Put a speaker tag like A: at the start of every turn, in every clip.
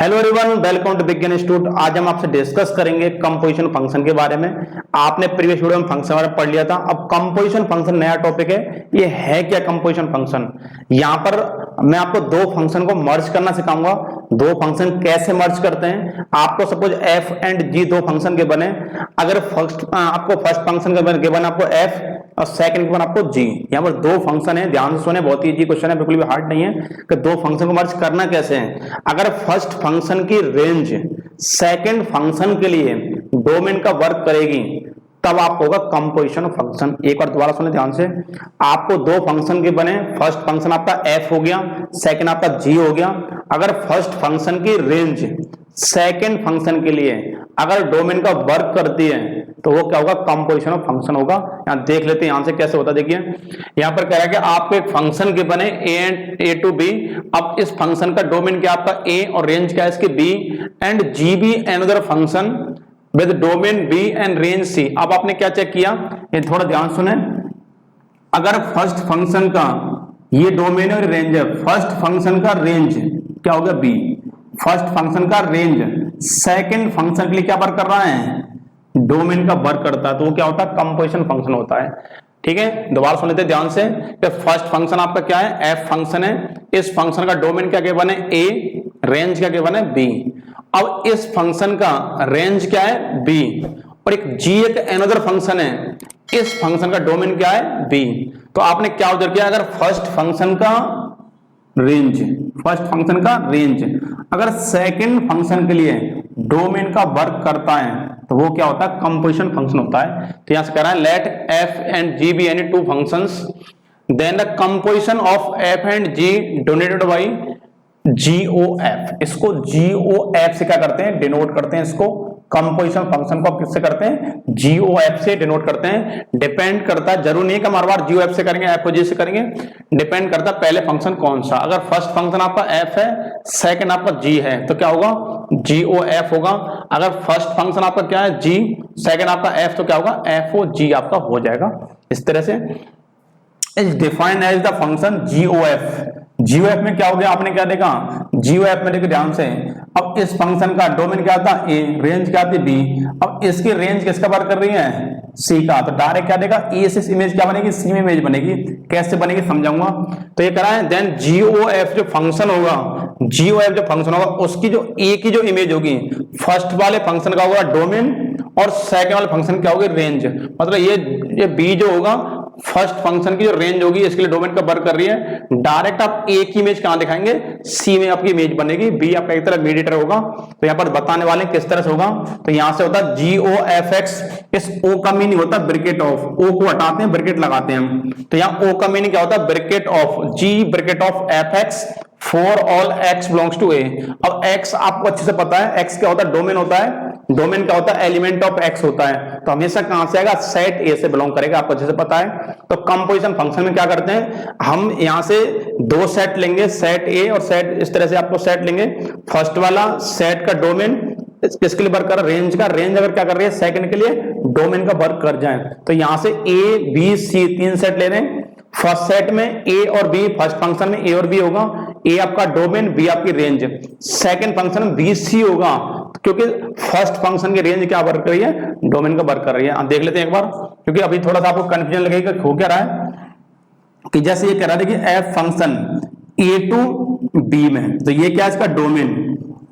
A: Hello everyone, welcome to big institute. आज हम आपसे डिस्कस करेंगे कंपोजिशन फंक्शन के बारे में। आपने प्रीवियस वीडियो में फंक्शन बारे में पढ़ लिया था। अब कंपोजिशन फंक्शन नया टॉपिक है। ये है क्या कंपोजिशन फंक्शन? यहाँ पर मैं आपको दो फंक्शन को मर्ज करना सिखाऊंगा। दो फंक्शन कैसे मर्ज करते हैं। आपको सपोज एफ एंड जी दो फंक्शन के बने। अगर आपको फर्स्ट फंक्शन के बने आपको एफ और सेकंड के बने आपको जी। यहाँ पर दो फंक्शन है, ध्यान से सुने, बहुत ही इजी क्वेश्चन है, बिल्कुल भी हार्ड नहीं है कि दो फंक्शन को मर्ज करना कैसे है। अगर फर्स्ट फंक्शन की रेंज सेकंड फंक्शन के लिए डोमेन का वर्क करेगी तब आपको होगा कंपोजिशन फंक्शन। एक बार दोबारा सुने ध्यान से। आपको दो फंक्शन के बने, फर्स्ट फंक्शन आपका एफ हो गया, सेकंड आपका जी हो गया। अगर फर्स्ट फंक्शन की रेंज सेकंड फंक्शन के लिए अगर डोमेन का वर्क करती है तो वो क्या होगा? कंपोजिशन ऑफ फंक्शन होगा। यहां देख लेते हैं यहां से कैसे होता है। देखिए यहां पर कह रहा है कि आपको एक फंक्शन के बने ए टू बी। अब इस फंक्शन का डोमेन क्या आपका ए और रेंज क्या है इसकी B, and G B another function with domain B and range C. अब आपने क्या चेक किया, ये थोड़ा ध्यान सुने। अगर फर्स्ट फंक्शन का ये डोमेन और रेंज है, फर्स्ट फंक्शन का रेंज क्या हो गया? बी। फर्स्ट फंक्शन का रेंज सेकंड फंक्शन के लिए क्या वर्क कर रहा है? डोमेन का वर्क करता है, तो वो क्या होता है? कंपोजिशन फंक्शन होता है। ठीक है, दोबारा सुन लेते हैं ध्यान से। फर्स्ट फंक्शन आपका क्या है? एफ फंक्शन है। इस फंक्शन का डोमेन क्या गिवन है? ए, रेंज क्या गिवन है? बी। अब इस फंक्शन का रेंज क्या है? बी। और एक जी एक अनदर फंक्शन है, इस फंक्शन का डोमेन क्या है? बी। तो आपने क्या ऑब्जर्व किया? अगर फर्स्ट फंक्शन का रेंज, फर्स्ट फंक्शन का रेंज अगर सेकंड फंक्शन के लिए डोमेन का वर्क करता है तो वो क्या होता है? कंपोजिशन फंक्शन होता है। तो यहां से कह रहा है let F and G be any two functions then the composition of F and G denoted by GOF। इसको GOF से क्या करते हैं? डिनोट करते हैं। इसको कंपोजिशन फंक्शन को किससे करते हैं? GOF से डिनोट करते हैं। डिपेंड करता है, जरूर नहीं कि हम हर बार GOF से करेंगे, F को G से करेंगे। डिपेंड करता है पहले फंक्शन कौन सा। अगर फर्स्ट फंक्शन आपका F है, सेकंड आपका G है, तो क्या होगा? GOF होगा। अगर फर्स्ट फंक्शन आपका क्या है? G, सेकंड आपका F, तो क्या होगा? FOG आपका हो जाएगा। इस तरह से is defined as the function GOF। GOF में क्या हो गया? आपने क्या देखा? GOF में देखिए ध्यान से। अब इस फंक्शन का डोमेन क्या था? ए, रेंज क्या थी? बी। अब इसकी रेंज किसका वर्क कर रही है? सी का। तो डायरेक्ट क्या देगा? ए से इमेज क्या बनेगी? सी में इमेज बनेगी। कैसे बनेगी समझाऊंगा। तो ये करा है देन GOF जो फंक्शन होगा, GOF जो फंक्शन होगा उसकी जो ए की जो इमेज होगी, फर्स्ट वाले फंक्शन का होगा डोमेन और सेकंड वाले फंक्शन क्या होगी? रेंज। मतलब ये बी जो होगा फर्स्ट फंक्शन की जो रेंज होगी इसके लिए डोमेन का वर्क कर रही है। डायरेक्ट आप ए की इमेज कहां दिखाएंगे? सी में आपकी इमेज बनेगी। बी आपका एक तरह मीडिएटर होगा। तो यहां पर बताने वाले किस तरह से होगा। तो यहां से होता है GOFX। इस ओ का मीनिंग होता है ब्रैकेट ऑफ। ओ को हटाते हैं, ब्रैकेट लगाते हैं हम। तो यहां ओ का मीनिंग क्या होता है? Bracket of G bracket of FX for all x belongs to A. अब x आपको अच्छे से पता है, x क्या होता है? डोमेन होता है। डोमेन क्या होता है? एलिमेंट ऑफ x होता है। तो हमेशा कहां से आएगा? सेट ए से बिलोंग करेगा, आपको अच्छे से पता है। तो कंपोजिशन फंक्शन में क्या करते हैं हम? यहां से दो सेट लेंगे, सेट ए और सेट, इस तरह से आपको सेट लेंगे। फर्स्ट वाला सेट का डोमेन किसके लिए वर्क कर रहा है? रेंज का। रेंज अगर क्या कर रही है? सेकंड के लिए डोमेन का वर्क कर जाए। तो यहां से ए बी सी तीन सेट ले रहे हैं। फर्स्ट सेट में ए और बी, फर्स्ट फंक्शन में ए और बी होगा। ए आपका डोमेन, बी आपकी रेंज। सेकंड फंक्शन में बी सी होगा क्योंकि फर्स्ट फंक्शन की रेंज क्या वर्क कर रही है? डोमेन का वर्क कर रही है। देख लेते हैं एक बार, क्योंकि अभी थोड़ा सा आपको कंफ्यूजन लगेगा हो क्या रहा है। कि जैसे ये कह रहा था कि F function A to B में, तो ये क्या है? इसका डोमेन।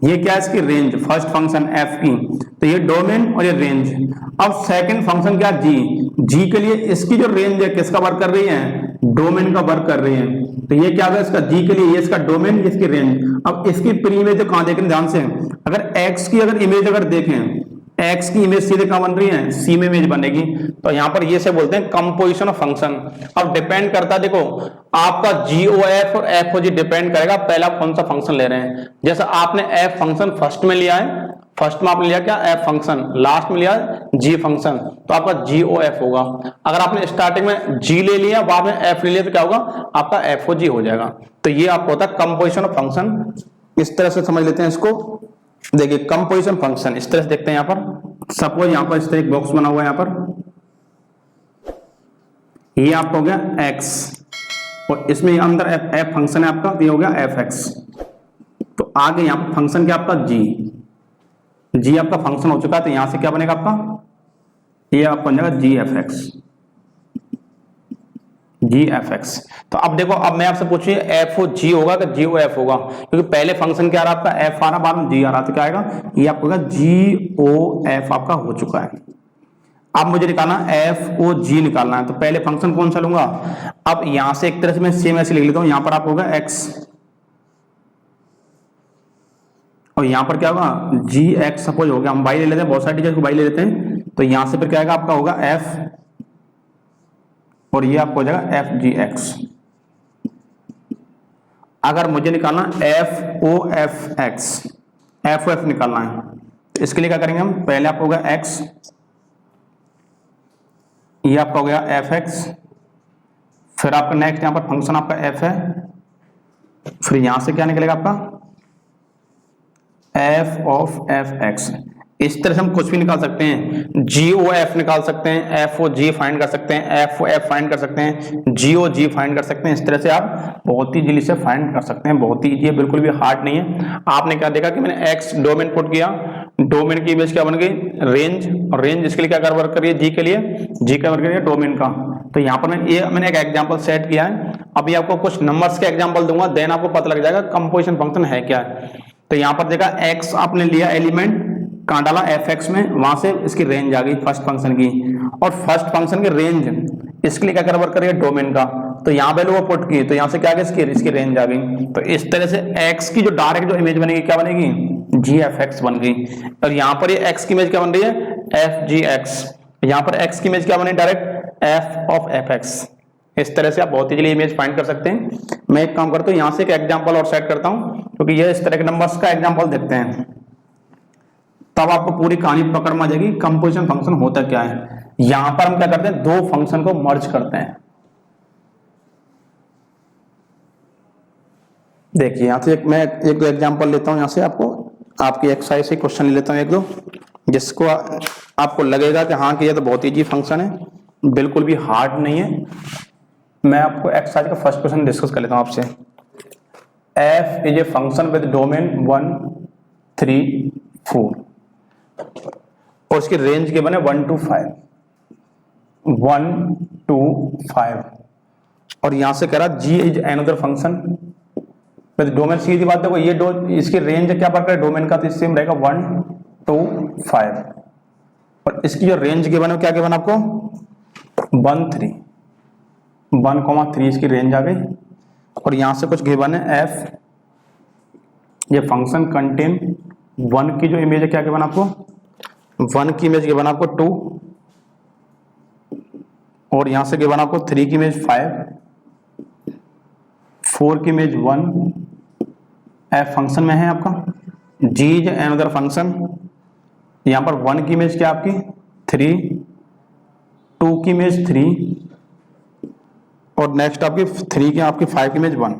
A: ये क्या है? इसकी रेंज। फर्स्ट फंक्शन एफ की, तो ये डोमेन और ये रेंज। अब सेकंड फंक्शन क्या? जी। जी के लिए इसकी जो रेंज है किसका वर्क कर रही है? डोमेन का वर्क कर रही है। तो ये क्या होगा? इसका जी के लिए ये इसका डोमेन, इसकी रेंज। अब इसकी प्री इमेज तो कहां देख रहे हैं ध्यान से। अगर एक्स की अगर इमेज अगर देखें, एक्स की इमेज सीधे कहां बन रही है? सी में इमेज बनेगी। तो यहां पर ये से बोलते हैं कंपोजिशन ऑफ फंक्शन। अब डिपेंड करता है, देखो आपका GOF और FOG डिपेंड करेगा पहले आप कौन सा फंक्शन ले रहे हैं। जैसे आपने F फंक्शन फर्स्ट में लिया है, फर्स्ट में आपने लिया क्या? F function. लास्ट में लिया G फंक्शन, तो आपका GOF होगा। अगर आपने स्टार्टिंग में G ले लिया, बाद में F ले लिया, तो क्या होगा? आपका FOG हो जाएगा। तो ये आपको होता है कंपोजिशन ऑफ फंक्शन। इस तरह से समझ लेते हैं इसको। देखिए कंपोजिशन फंक्शन इस तरह से देखते हैं। यहां पर सपोज यहां पर इस तरह एक बॉक्स बना हुआ है। यहां पर ये आपका हो गया x और इसमें अंदर f फंक्शन है आपका, ये हो गया fx। तो आगे यहाँ पर फंक्शन क्या आपका जी आपका फंक्शन हो चुका है, तो यहां से क्या बनेगा आपका, ये आपका बन जाएगा जी एफ एक्स। तो अब देखो, अब मैं आपसे पूछिए एफ ओ जी होगा कि जी ओ एफ होगा, क्योंकि पहले फंक्शन क्या आ रहा आपका एफ आ रहा, बाद में जी आ रहा, तो क्या आएगा, ये आपका जी ओ एफ आपका हो चुका है। अब मुझे निकालना एफ ओ जी निकालना है, तो पहले फंक्शन कौन सा लूंगा। अब यहां से एक तरह से मैं सेम ऐसे लिख लेता हूं, यहां पर आप होगा एक्स और यहां पर क्या होगा जी एक्स सपोज हो गया, हम वाई ले लेते हैं, बहुत सारे टीचर को वाई ले लेते हैं, तो यहां से फिर क्या आएगा आपका होगा एफ और ये आपको हो जाएगा एफ जी एक्स। अगर मुझे निकालना F O F X, F O F निकालना है, तो इसके लिए क्या करेंगे हम, पहले आपको होगा एक्स, ये आपका हो गया एफ एक्स, फिर आपका नेक्स्ट यहां पर फंक्शन आपका एफ है, फिर यहां से क्या निकलेगा आपका एफ ऑफ एफ एक्स। इस तरह से हम कुछ भी निकाल सकते हैं, जी ओ एफ निकाल सकते हैं, एफ ओ जी फाइंड कर सकते हैं, एफ ओ एफ फाइंड कर सकते हैं, जी ओ जी फाइंड कर सकते हैं। इस तरह से आप बहुत ही जल्दी से फाइंड कर सकते हैं, बहुत ही इजी है, बिल्कुल भी हार्ड नहीं है। आपने क्या देखा कि मैंने एक्स डोमेन पुट किया, डोमेन की इमेज क्या बन गई रेंज, और रेंज इसके लिए क्या वर्क करिए जी के लिए, जी का वर्क करिए डोमेन का। तो यहाँ पर मैंने एक एग्जांपल सेट किया है, अभी आपको कुछ नंबर्स के एग्जांपल दूंगा, देन आपको पता लग जाएगा कंपोजिशन फंक्शन है क्या है। तो यहाँ पर देखा एक्स आपने लिया एलिमेंट, कहां डाला एफ एक्स में, वहां से इसकी रेंज आ गई फर्स्ट फंक्शन की, और फर्स्ट फंक्शन की रेंज इसके लिए क्या कवर करिए डोमेन का, तो यहाँ वैल्यू वो पुट की, तो यहाँ से क्या आ गया इसकी रेंज आ गई। तो इस तरह से एक्स की जो डायरेक्ट जो इमेज बनेगी क्या बनेगी जी एफ एक्स बन गई, और यहाँ पर ये एक्स की इमेज क्या बन रही है एफ जी एक्स, यहाँ पर एक्स की इमेज क्या बनी direct F of F x. इस तरह से आप बहुत इजीली इमेज फाइंड कर सकते हैं। मैं एक काम करता हूँ, यहाँ से एक एग्जांपल और सेट करता हूँ, क्योंकि ये इस तरह के नंबर्स का एग्जांपल देखते हैं, तब आपको पूरी कहानी पकड़ में आ जाएगी कंपोजिशन फंक्शन होता क्या है। यहां पर हम क्या करते हैं, दो फंक्शन को मर्ज करते हैं। देखिए यहां से मैं एक दो एग्जांपल लेता हूं, यहां से आपकी एक्सरसाइज से क्वेश्चन ले लेता हूं एक दो, जिसको आपको लगेगा कि हाँ कि ये तो बहुत इजी फंक्शन है, बिल्कुल भी हार्ड नहीं है। मैं आपको एक्सरसाइज का फर्स्ट क्वेश्चन डिस्कस कर लेता हूं आपसे। F is a function with domain 1 3 4 और उसकी रेंज के बने 1 to 5 1 to 5, और यहां से कह रहा G is another function with domain, सीधी बात देखो ये इसकी रेंज क्या पड़ रहा है डोमेन का, तो सेम रहेगा 1 to 5, और इसकी जो रेंज गिवन है क्या गिवन आपको 1 3 इसकी रेंज आ गई, और यहां से कुछ गिवन है एफ, ये फंक्शन कंटेन 1 की जो इमेज है क्या गिवन आपको 1 की इमेज गिवन आपको 2, और यहां से गिवन आपको 3 की इमेज 5, 4 की इमेज 1, एफ फंक्शन में है आपका, जी इज अनदर फंक्शन, यहां पर 1 की इमेज क्या आपकी 3, 2 की इमेज 3, और नेक्स्ट आपकी 3 की आपकी 5 की इमेज 1।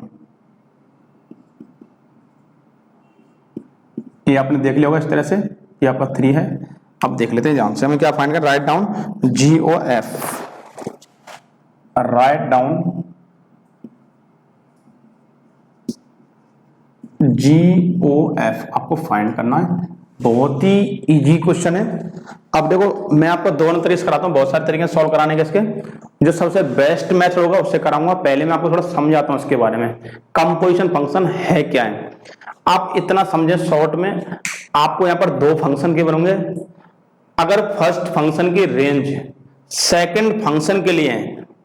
A: ये आपने देख लिया होगा इस तरह से, ये आपका 3 है। अब देख लेते हैं ध्यान से, हमें क्या फाइंड कर, राइट डाउन जी ओ एफ, राइट डाउन जी ओ एफ आपको फाइंड करना है, बहुत ही इजी क्वेश्चन है। अब देखो मैं आपको दोनों तरीके से कराता हूँ, बहुत सारे तरीके सॉल्व कराने के, इसके जो सबसे बेस्ट मेथड होगा उससे कराऊंगा। पहले मैं आपको थोड़ा समझाता हूँ इसके बारे में, कंपोजिशन फंक्शन है क्या है। आप इतना समझे शॉर्ट में, आपको यहाँ पर दो फंक्शन के बनोगे, अगर फर्स्ट फंक्शन की रेंज सेकंड फंक्शन के लिए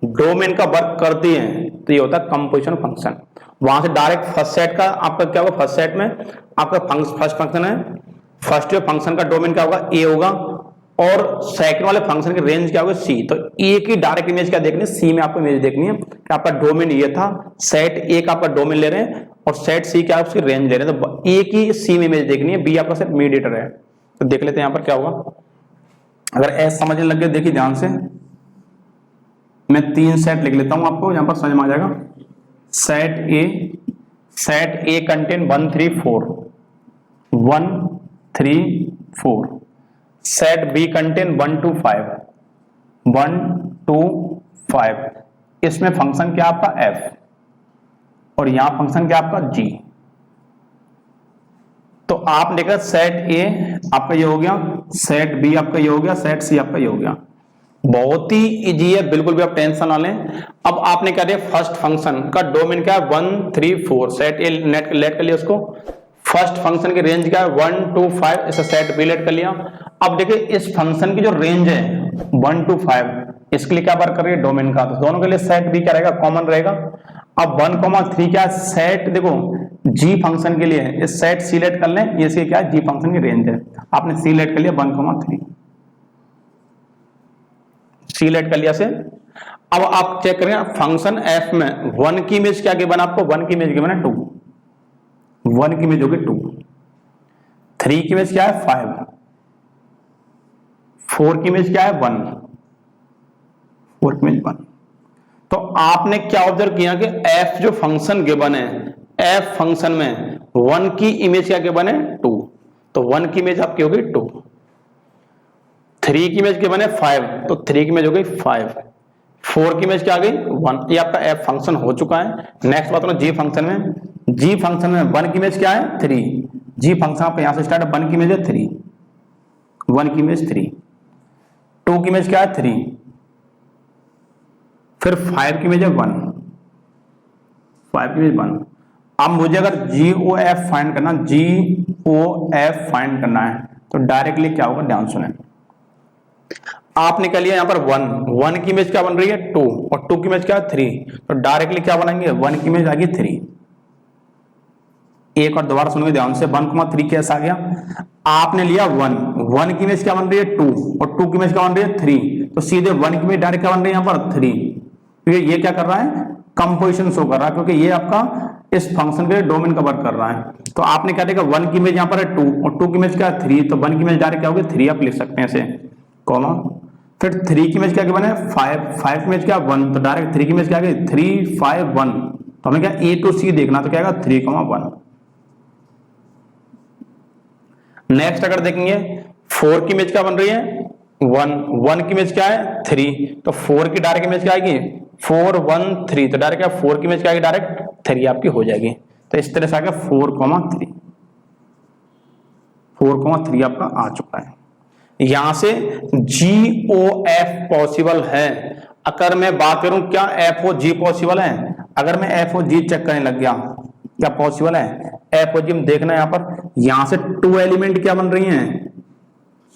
A: डोमेन का वर्क करती है तो ये होता है कंपोजिशन फंक्शन। वहां से डायरेक्ट फर्स्ट सेट का आपका क्या होगा, फर्स्ट सेट में आपका फर्स्ट फंक्शन है, फर्स्ट फंक्शन का डोमेन क्या होगा ए होगा, और सेकंड वाले फंक्शन की रेंज क्या होगा सी। तो ए की डायरेक्ट इमेज क्या देखनी है, सी में आपको इमेज देखनी है कि आपका डोमेन ये था, सेट ए का आपका डोमेन ले रहे हैं और सेट सी क्या उसकी रेंज ले रहे हैं, तो ए की सी में इमेज देखनी है, बी आपका सिर्फ मीडिएटर है। तो देख लेते हैं यहाँ पर क्या होगा। अगर एस समझने लग गए देखिए ध्यान से, मैं 3 सेट लिख लेता हूं आपको, यहां पर समझ में आ जाएगा। Set A contain 1 3 4 1 3 4, set B contain 1 to 5 1 2 5, इसमें फंक्शन क्या आपका एफ और यहां फंक्शन क्या आपका जी। तो आप देखा सेट ए आपका ये हो गया, सेट बी आपका ये हो गया, सेट सी आपका ये हो गया। बहुत ही इजी है, बिल्कुल भी आप टेंशन ना लें। अब आपने क्या दिया, फर्स्ट फंक्शन का डोमेन क्या है 1 3 4, सेट ए नेट लेट कर लिया उसको। फर्स्ट फंक्शन की रेंज क्या है 1 2 5, इसे सेट बी लेट कर लिया। अब देखिए इस फंक्शन की जो रेंज है 1 to 5, इसके लिए क्या वर्क कर रही है, डोमेन का। तो दोनों के लिए सेट बी क्या रहेगा, कॉमन रहेगा। अब 1,3 क्या है, सेट देखो जी फंक्शन के लिए है, इस सेट सी लेट कर लें, ये क्या है, जी फंक्शन की रेंज है। आपने सी लेट कर लिया 1,3, सी लेट कर लिया से। अब आप चेक करें फंक्शन एफ में 1 की इमेज क्या गिवन, आपको 1 की इमेज गिवन है 2, 1 की इमेज होगी 2, 3 की इमेज क्या है 5, 4 की इमेज क्या है 1, 4 की इमेज 1। तो आपने क्या ऑब्जर्व किया कि एफ जो फंक्शन गिवन है, एफ फंक्शन में 1 की इमेज क्या गिवन है 2, तो 1 की इमेज आपकी होगी 2, 3 की इमेज गिवन है 5, तो 3 की इमेज हो गई 5, 4 की इमेज क्या आ गई 1। ये आपका एफ फंक्शन हो चुका है। नेक्स्ट बात जी फंक्शन में, जी फंक्शन में 1 की इमेज क्या है 3, जी फंक्शन आपका यहां से स्टार्ट है, 1 की इमेज है 3, 1 की इमेज 3, 2 की इमेज क्या है 3, फिर 5 की इमेज है 1, 5 की इमेज 1। अब मुझे अगर GOF फाइंड करना, GOF फाइंड करना है तो डायरेक्टली क्या होगा, ध्यान सुने। आपने कर लिया यहां पर 1 की इमेज क्या बन रही है 2, और 2 की इमेज क्या है 3, तो डायरेक्टली क्या बनाएंगे, 1 की इमेज आ गई 3। एक और दोबारा सुनिए ध्यान से, 1,3 कैसा आ गया, आपने लिया 1 की इमेज क्या बन रही है 2, और 2 की इमेज क्या बन रही है 3, तो सीधे 1 की इमेज डायरेक्ट क्या बन रही है यहाँ पर 3, क्योंकि ये क्या कर रहा है, कंपोजिशन शो कर रहा है, क्योंकि ये आपका इस फंक्शन के डोमेन का वर्क कर रहा है। तो आपने क्या देखा 1 की इमेज यहाँ पर है 2, और 2 की इमेज क्या है 3, तो 1 की इमेज डायरेक्ट क्या होगी 3, आप लिख सकते हैं ऐसे कॉमा। फिर 3 की इमेज क्या बना है 5 की इमेज क्या 1, तो डायरेक्ट 3 की इमेज क्या आ गई 3 5 1, तो हमें क्या A to C देखना, तो क्या आएगा 3,1। नेक्स्ट अगर देखेंगे 4 की इमेज क्या बन रही है 1 की इमेज क्या है 3, तो 4 की डायरेक्ट इमेज क्या आएगी 4 1 3, तो डायरेक्ट क्या 4 की इमेज क्या आएगी डायरेक्ट 3 आपकी हो जाएगी। तो इस तरह से आ गया 4,3, 4,3 आपका आ चुका है। यहां से GOF पॉसिबल है। अगर मैं बात करूं क्या FOG पॉसिबल है, अगर मैं FOG चेक करने लग गया क्या पॉसिबल है, FOG में देखना है यहां पर, यहां से 2 एलिमेंट क्या बन रही हैं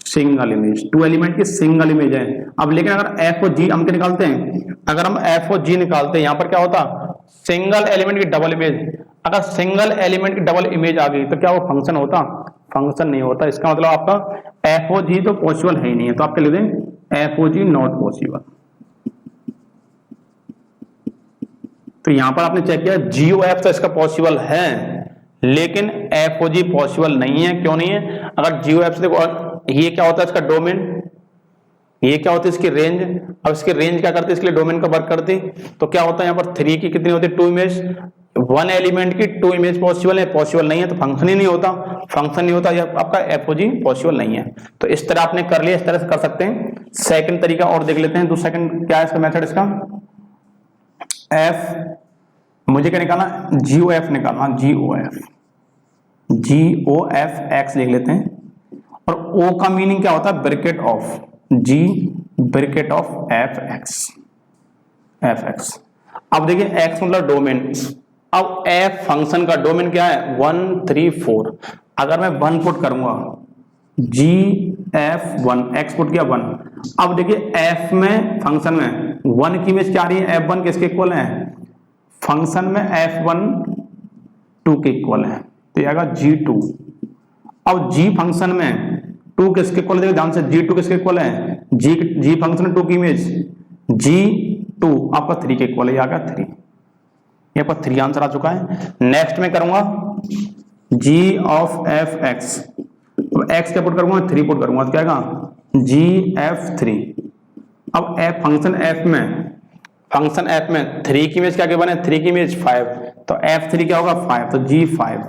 A: सिंगल इमेज, 2 एलिमेंट की सिंगल इमेज है। अब लेकिन अगर FOG हम क्या निकालते हैं, अगर हम FOG निकालते हैं यहां पर क्या होता सिंगल एलिमेंट की डबल इमेज, अगर सिंगल एलिमेंट की डबल इमेज आ गई तो क्या वो फंक्शन होता, फंक्शन नहीं होता। इसका मतलब आपका FOG तो पॉसिबल है ही नहीं है, तो आप क्या लिख दें FOG नॉट पॉसिबल। तो यहां पर आपने चेक किया GOF तो इसका पॉसिबल है, लेकिन FOG पॉसिबल नहीं है। क्यों नहीं है, अगर GOF से देखो ये क्या होता है इसका डोमेन, ये क्या होती है इसकी रेंज। अब इसकी रेंज क्या करती है, इसके लिए डोमेन का वर्क करती, तो क्या होता है यहाँ पर 3 की कितनी होती है 2 इमेज, 1 एलिमेंट की 2 इमेज पॉसिबल है, पॉसिबल नहीं है तो फंक्शन ही नहीं होता, फंक्शन नहीं होता, ये आपका FOG पॉसिबल नहीं है। तो इस तरह आपने कर लिया, इस तरह से कर सकते हैं। सेकंड तरीका और देख लेते हैं, दूसरा सेकंड क्या है इसका मेथड, इसका मुझे क्या निकालना, GOF निकालना, GOF X लिख लेते हैं, और O का मीनिंग क्या होता है bracket of G bracket of FX। अब देखिए X मतलब डोमेन, अब F फंक्शन का डोमेन क्या है 1 3 4, अगर मैं 1 पुट करूंगा GF1 X पुट किया 1। अब देखिए F में फंक्शन में 1 की इमेज क्या आ रही है, F1 किसके इक्वल है, फंक्शन में F1 2 के इक्वल है, तो ये आएगा G2। अब G फंक्शन में 2 किसके इक्वल है, ध्यान से G2 किसके इक्वल है, G फंक्शन में 2 की इमेज G2 आपका 3 के इक्वल है, आ गया 3, ये पर 3 आंसर आ चुका है। नेक्स्ट में करूंगा G ऑफ FX, तो X क्या पुट करूंगा 3 पुट करूंगा, तो क्या आएगा GF3। अब फंक्शन F में 3 की इमेज क्या गिवन है 3 की इमेज 5, तो F3 क्या होगा 5, तो G5,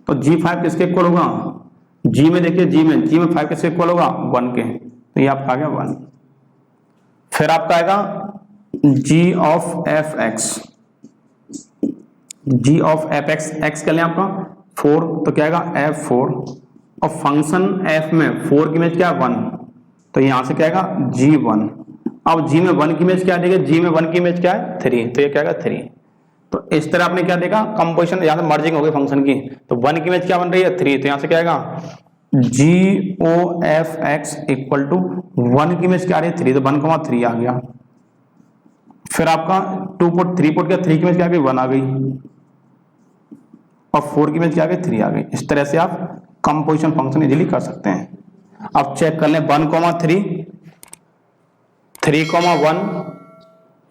A: तो G5 किसके इक्वल होगा, G में देखिए G में 5 किसके इक्वल होगा 1 के, तो ये आपका आ गया 1। फिर आपका आएगा G of FX, G of FX, X कर लें आपका 4 तो क्या आएगा f4 और फंक्शन f में 4 की इमेज क्या है 1, तो यहां से क्या आएगा g1। अब g में 1 की इमेज क्या देगा, g में 1 की इमेज क्या है 3, तो ये क्या आएगा 3। तो इस तरह आपने क्या देखा कंपोजिशन, यहां से मर्जिंग हो गई फंक्शन की, तो 1 की इमेज क्या बन रही है 3, तो यहां से क्या आएगा GOFX इक्वल टू 1 की इमेज क्या आ रही है 3, तो 1,3 आ गया। फिर आपका 2 पुट 3 पुट क्या 3 की इमेज क्या आ गई 1 आ गई, और 4 की इमेज क्या आ गई 3 आ गई। इस तरह से आप कंपोजिशन फंक्शन इजीली कर सकते हैं। अब चेक कर लें 1,3 3,1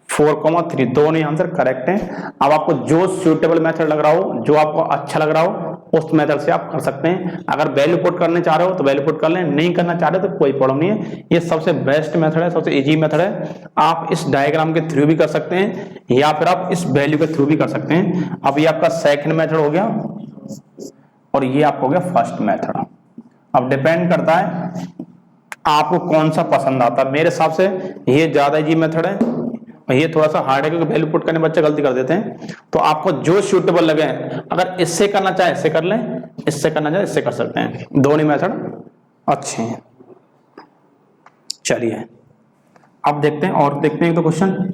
A: 4,3 दोनों आंसर करेक्ट हैं। अब आपको जो सूटेबल मेथड लग रहा हो, जो आपको अच्छा लग रहा हो, उस मेथड से आप कर सकते हैं। अगर वैल्यू पुट करने चाह रहे हो तो वैल्यू पुट कर लें, नहीं करना चाह रहे तो कोई प्रॉब्लम नहीं है। ये सबसे बेस्ट मेथड है, सबसे इजी मेथड है। आप इस डायग्राम के थ्रू भी कर सकते हैं या फिर आप इस वैल्यू के थ्रू भी कर सकते हैं। अब ये आपका सेकंड मेथड हो गया और ये आपका हो गया फर्स्ट मेथड। अब डिपेंड करता है आपको कौन सा पसंद आता है। मेरे हिसाब से ये ज्यादा इजी मेथड है, ये थोड़ा सा हार्ड है क्योंकि वैल्यू पुट करने में बच्चे गलती कर देते हैं। तो आपको जो सूटेबल लगे, अगर इससे करना चाहे इससे कर लें, इससे करना चाहे इससे कर सकते हैं, दोनों मेथड अच्छे हैं। चलिए अब देखते हैं और देखते हैं तो क्वेश्चन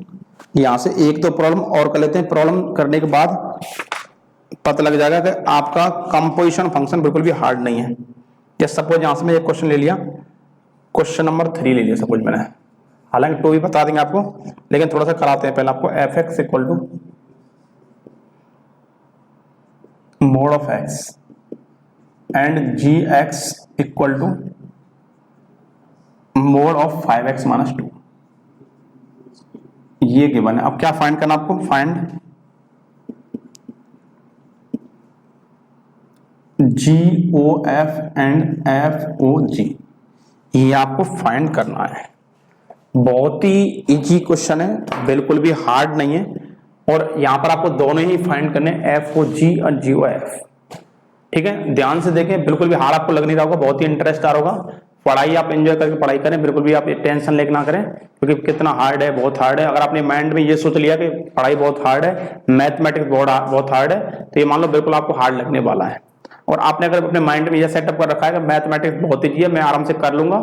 A: यहां से एक तो प्रॉब्लम और कर लेते हैं। प्रॉब्लम करने के बाद पता लग जाएगा कि आपका कंपोजिशन फंक्शन बिल्कुल भी हार्ड नहीं है। जैसे सपोज यहां से मैं एक क्वेश्चन ले लिया, क्वेश्चन नंबर 3 ले लिया सपोज मैंने, हालांकि 2 भी बता देंगे आपको, लेकिन थोड़ा सा कराते हैं पहले आपको। fx equal to mod of x and gx equal to mod of 5x minus 2, ये गिवन है। अब क्या फाइंड करना आपको, फाइंड GOF एंड FOG, ये आपको फाइंड करना है। बहुत ही इजी क्वेश्चन है, बिल्कुल भी हार्ड नहीं है। और यहां पर आपको दोनों ही फाइंड करने, FOG और GOF। ठीक है, ध्यान से देखें, बिल्कुल भी हार्ड आपको लग नहीं रहा होगा, बहुत ही इंटरेस्ट आ रहा होगा। पढ़ाई आप एंजॉय करके पढ़ाई करें, बिल्कुल भी आप टेंशन लेके ना करें, क्योंकि कितना हार्ड है, बहुत हार्ड है। अगर आपने माइंड में ये सोच लिया कि पढ़ाई बहुत हार्ड है, मैथमेटिक्स बहुत हार्ड है, तो ये मान लो बिल्कुल आपको हार्ड लगने वाला है। और आपने अगर अपने माइंड में ये सेटअप कर रखा है कि मैथमेटिक्स बहुत ईजी है, मैं आराम से कर लूंगा,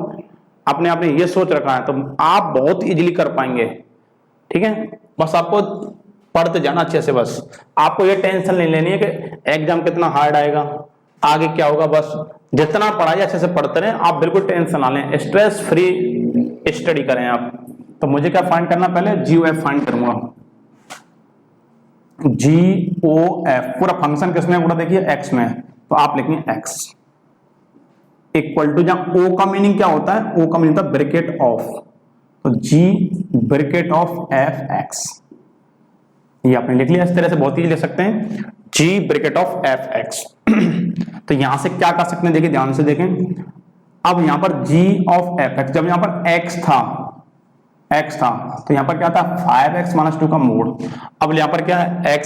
A: आपने ये सोच रखा है, तो आप बहुत इजीली कर पाएंगे। ठीक है, बस आपको पढ़ते जाना अच्छे से। बस आपको ये टेंशन नहीं लेनी है कि एग्जाम कितना हार्ड आएगा, आगे क्या होगा। बस जितना पढ़ाई अच्छे से पढ़ते रहे, आप बिल्कुल टेंशन ना लें, स्ट्रेस फ्री स्टडी करें आप। तो मुझे क्या फाइंड करना, पहले GOF फाइंड करूंगा। GOF पूरा फंक्शन किसमें, पूरा देखिए x में, तो आप लिखेंगे x इक्वल टू, जहां O का मीनिंग क्या होता है, O का मीनिंग होता है ब्रैकेट ऑफ, तो G ब्रैकेट ऑफ FX, ये आपने लिख लिया। इस तरह से बहुत ही लिख सकते हैं, G ब्रैकेट ऑफ FX। तो यहां से क्या कर सकते हैं, देखिए ध्यान से देखें। अब यहां पर G ऑफ FX, जब यहां पर x था तो यहां पर क्या था 5x माइनस 2 का मोड। अब यहां पर क्या है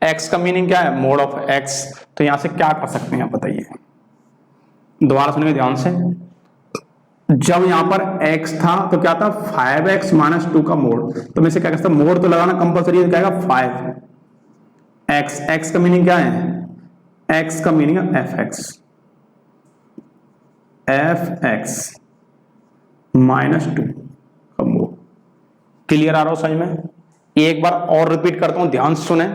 A: x का मीनिंग क्या है, मोड ऑफ x। तो यहां से क्या कर सकते हैं बताइए, दोबारा सुनिए ध्यान से। जब यहां पर x था तो क्या था 5x माइनस 2 का मोड, तो मैं से क्या कहता हूं, मोड तो लगाना कंपलसरी है, क्या आएगा 5x। x का मीनिंग क्या है, x का मीनिंग है fx माइनस 2 का मोड। क्लियर आ रहा हो समझ में? एक बार और रिपीट करता हूं, ध्यान से सुने।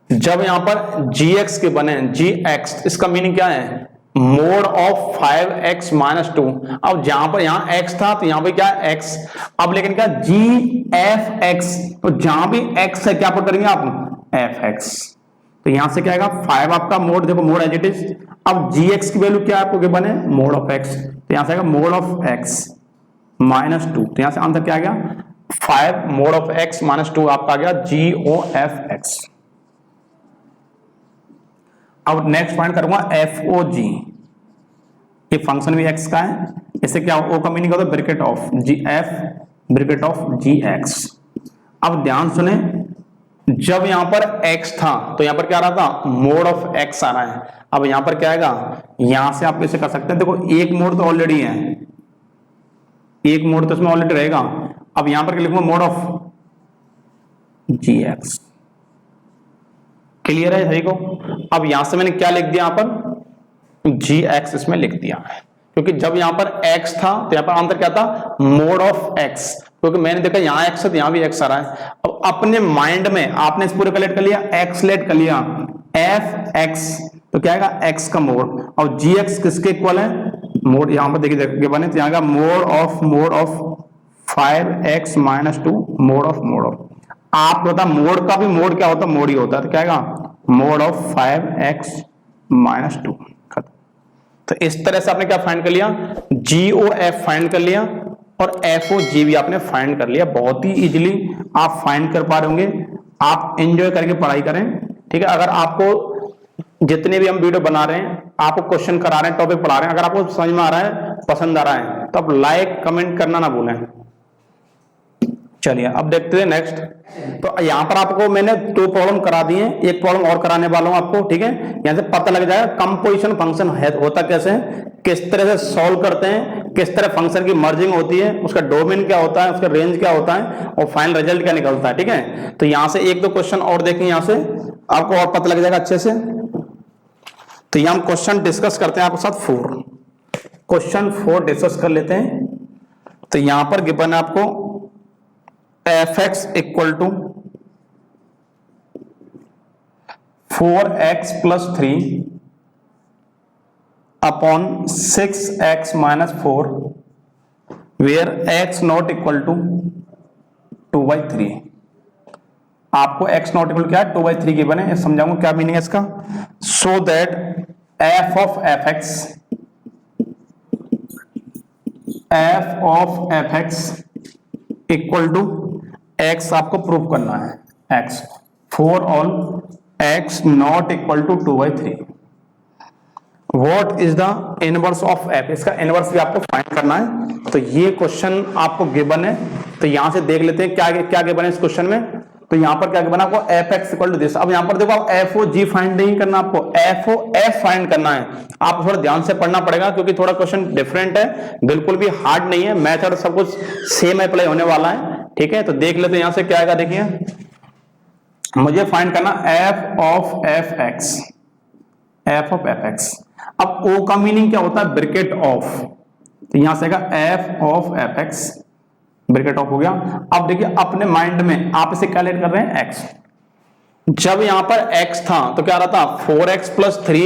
A: जब यहां पर gx के बने gx, इसका मीनिंग क्या है, मोड ऑफ 5x माइनस 2। अब जहां पर यहां x था तो यहां पे क्या है x। अब लेकिन क्या gfx, तो जहां भी x है क्या पुट करेंगे आप, fx। तो यहां से क्या आएगा 5 आपका मोड, देखो मोड एज इट इज। अब gx की वैल्यू क्या आपको बने, मोड ऑफ x, तो यहां से आएगा मोड ऑफ x माइनस 2। तो यहां से आंसर क्या आ गया 5 मोड ऑफ x माइनस 2 आपका आ गया GOFX। अब नेक्स्ट फाइंड करूंगा FOG, ये फंक्शन भी x का है, इससे क्या O का मीनिंग होता है bracket of GF bracket of GX। अब ध्यान सुने, जब यहां पर x था तो यहां पर क्या आ रहा था, मोड ऑफ x आ रहा है। अब यहां पर क्या आएगा, यहां से आप कैसे कर सकते हैं, देखो एक मोड तो ऑलरेडी है, एक मोड तो इसमें ऑलरेडी रहेगा। अब यहां पर क्या लिखूंगा, मोड ऑफ GX। क्लियर है सही को? अब यहां से मैंने क्या लिख दिया, यहां पर जी एक्स इसमें लिख दिया है, क्योंकि जब यहां पर x था तो यहां पर आंसर क्या था, मोड ऑफ x, क्योंकि मैंने देखा यहां x है तो यहां भी x आ रहा है। अब अपने माइंड में आपने इस पूरे कलेक्ट कर लिया, x लेट कर लिया, एफ एक्स तो क्या आएगा, x का मोड, और जी एक्स किसके इक्वल है, मोड यहां पर देखिए बने तो यहां का mode of 5x minus 2 mode of आप बता, मोड का भी मोड क्या होता है, मोड ही होता है, तो क्या आएगा मोड ऑफ 5x माइनस 2। तो इस तरह से आपने क्या फाइंड कर लिया, GOF फाइंड कर लिया और FOG भी आपने फाइंड कर लिया। बहुत ही इजीली आप फाइंड कर पा रहे होंगे। आप एंजॉय करके पढ़ाई करें, ठीक है। अगर आपको जितने भी हम वीडियो बना रहे हैं, आपको क्वेश्चन करा रहे हैं, टॉपिक पढ़ा रहे हैं, अगर आपको समझ में आ रहा है, पसंद आ रहा है, तो आप लाइक कमेंट करना ना भूलें। चलिए अब देखते हैं नेक्स्ट। तो यहां पर आपको मैंने 2 प्रॉब्लम करा दी है, एक प्रॉब्लम और कराने वाला हूं आपको, ठीक है। यहां से पता लग जाएगा कंपोजिशन फंक्शन होता कैसे है, किस तरह से सॉल्व करते हैं, किस तरह फंक्शन की मर्जिंग होती है, उसका डोमेन क्या होता है, उसका रेंज क्या होता है और फाइनल रिजल्ट क्या निकलता है, ठीक है। तो यहां से 1-2 क्वेश्चन और देखें, यहां से आपको और पता लग जाएगा अच्छे से। तो यहां हम क्वेश्चन डिस्कस करते हैं आपके साथ 4 क्वेश्चन 4 डिस्कस कर लेते हैं। तो यहां पर गिवन है आपको fx equal to 4x plus 3 upon 6x minus 4 where x not equal to 2/3। आपको x नॉट इक्वल क्या है, 2/3 की बने, समझाऊंगा क्या मीनिंग है इसका। So that f of fx equal to x आपको प्रूव करना है, x for all x not equal to 2/3। What is the inverse of f, इसका इनवर्स भी आपको फाइंड करना है। तो ये क्वेश्चन आपको गिवन है, तो यहां से देख लेते हैं क्या क्या गिवन है इस क्वेश्चन में। तो यहां पर क्या गिवन है आपको, fx इक्वल टू दिस। अब यहां पर देखो, आप FOG फाइंड नहीं करना, आपको FOF फाइंड करना है। आप थोड़ा ध्यान से पढ़ना पड़ेगा, क्योंकि थोड़ा क्वेश्चन डिफरेंट है, बिल्कुल भी हार्ड नहीं है, मेथड सब कुछ सेम अप्लाई होने वाला है, ठीक है। तो देख लेते हैं यहां से क्या आएगा, देखिए मुझे फाइंड करना f ऑफ fx। अब o का मीनिंग क्या होता है, ब्रैकेट ऑफ, तो यहां से आएगा f of fx, bracket of हो गया। अब देखिए अपने माइंड में आप इसे कैलकुलेट कर रहे हैं x, जब यहां पर x था तो क्या रहा था 4x plus 3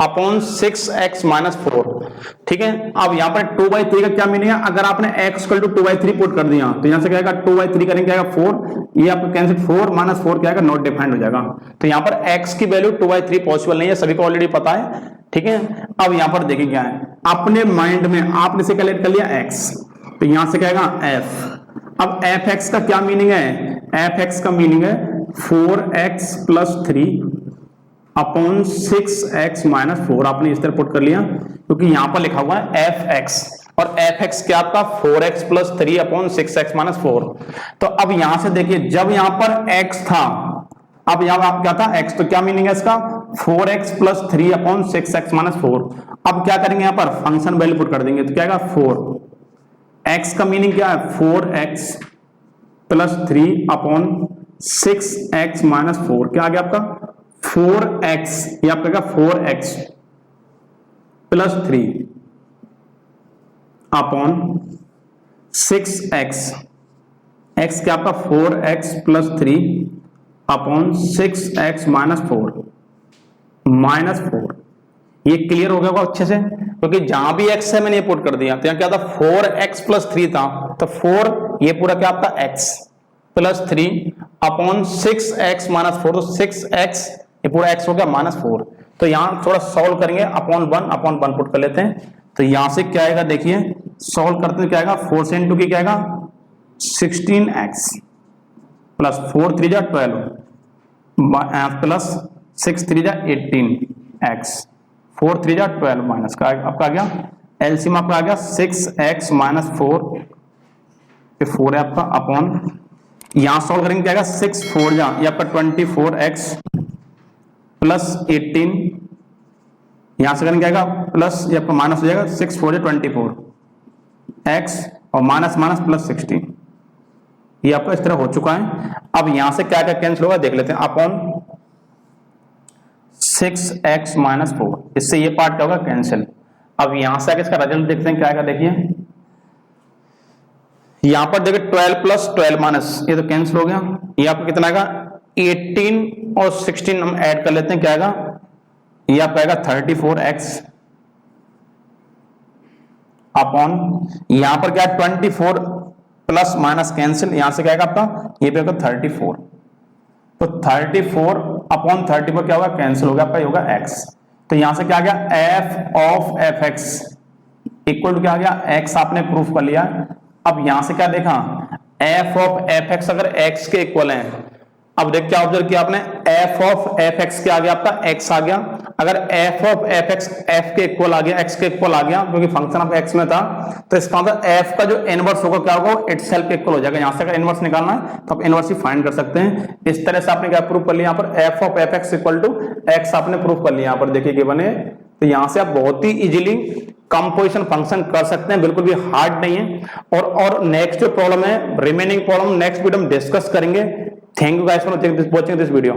A: upon 6x minus 4, ठीक है। अब यहां पर 2/3 का क्या मीनिंग है, अगर आपने x इक्वल टू 2/3 पुट कर दिया तो यहां से क्या आएगा 2/3 करेंगे क्या आएगा 4, ये आपका कैंसिल, 4 माइनस 4 क्या आएगा, नॉट डिफाइंड हो जाएगा। तो यहां पर x की वैल्यू 2/3 पॉसिबल नहीं है, सभी को ऑलरेडी पता है, ठीक है। अब यहां पर देखिए क्या है, अपने माइंड में आपने इसे कैलकुलेट कर लिया x, तो यहां से क्या आएगा f। अब fx का क्या मीनिंग है, fx का मीनिंग है 4x plus 3 upon 6x minus 4। आपने इस तरह पुट कर लिया, क्योंकि यहां पर लिखा हुआ है fx, और fx क्या आपका 4x plus 3 upon 6x minus 4। तो अब यहां से देखिए, जब यहां पर x था, अब यहां क्या था x, तो क्या मीनिंग है इसका 4x plus 3 upon 6x minus 4। अब क्या करेंगे, यहां पर फंक्शन वैल्यू पुट कर देंगे, तो क्या आएगा 4। x का मीनिंग क्या है 4x plus 3 upon 6x minus 4, क्या आ गया आपका 4x, ये आपका 4x plus 3 upon 6x, x क्या आपका 4x plus 3 upon 6x minus 4। ये क्लियर हो गया होगा अच्छे से, क्योंकि जहां भी x है मैंने ये पुट कर दिया, तो यहां क्या था 4x प्लस 3 था, तो 4 ये पूरा क्या आपका x plus 3 upon 6x minus 4, तो 6x ये पूरा x हो गया माइनस 4। तो यहां थोड़ा सॉल्व करेंगे, अपॉन 1 पुट कर लेते हैं। तो यहां से क्या आएगा, देखिए सॉल्व करते हैं, क्या आएगा 4 से इंटू की क्या आएगा 16x प्लस 4 3 जा 12 प्लस 6 3 जा 18x 4 3 जा 12 माइनस का आपका आ गया एलसीएम, आपका आ गया 6x माइनस 4, 4 है आपका अपॉन, यहां सॉल्व करेंगे क्या आएगा 6 4 जा, ये आपका 24x प्लस 18, यहां से करेंगे क्या आएगा प्लस, ये आपका माइनस हो जाएगा 6 4 जा 24x और माइनस माइनस प्लस 16, ये आपका इस तरह हो चुका है। अब यहां से क्या क्या कैंसिल होगा देख लेते हैं, अपॉन 6x माइनस 4, इससे ये पार्ट क्या होगा कैंसिल। अब यहां से आगे इसका रिजल्ट देखते हैं क्या आएगा, देखिए यहां पर देखिए 12 प्लस 12 माइनस, ये तो कैंसिल हो गया। ये आपको कितना आएगा 18 और 16 हम ऐड कर लेते हैं, क्या आएगा ये आपका आएगा 34x अपॉन यहां पर क्या 24 प्लस माइनस कैंसिल, यहां से क्या आएगा आपका ये पे होगा 34, तो 34 अपॉन 34 क्या होगा कैंसिल हो गया आपका, ये होगा x। तो यहां से क्या आ गया f of fx equal to क्या आ गया x, आपने प्रूफ कर लिया। अब यहां से क्या देखा f ऑफ fx अगर x के इक्वल है, अब देख क्या ऑब्जर्व किया आपने f ऑफ fx क्या आ गया आपका x आ गया। अगर f ऑफ fx f के इक्वल आ गया, x के इक्वल आ गया क्योंकि फंक्शन ऑफ x में था, तो इसका मतलब f का जो इनवर्स होगा क्या होगा इटसेल्फ के इक्वल हो जाएगा। यहां से अगर इनवर्स निकालना है तो आप इनवर्स ही फाइंड कर सकते हैं। इस तरह से आपने क्या प्रूव कर लिया, यहाँ पर f of fx equal to x आपने प्रूव कर लिया। यहाँ पर देखिए गिवन है, तो यहां से आप बहुत ही इजीली कंपोजिशन फंक्शन कर सकते हैं, बिल्कुल भी हार्ड नहीं है। और नेक्स्ट जो प्रॉब्लम है रिमेनिंग प्रॉब्लम नेक्स्ट वीडियो में डिस्कस करेंगे। Thank you guys for watching this video.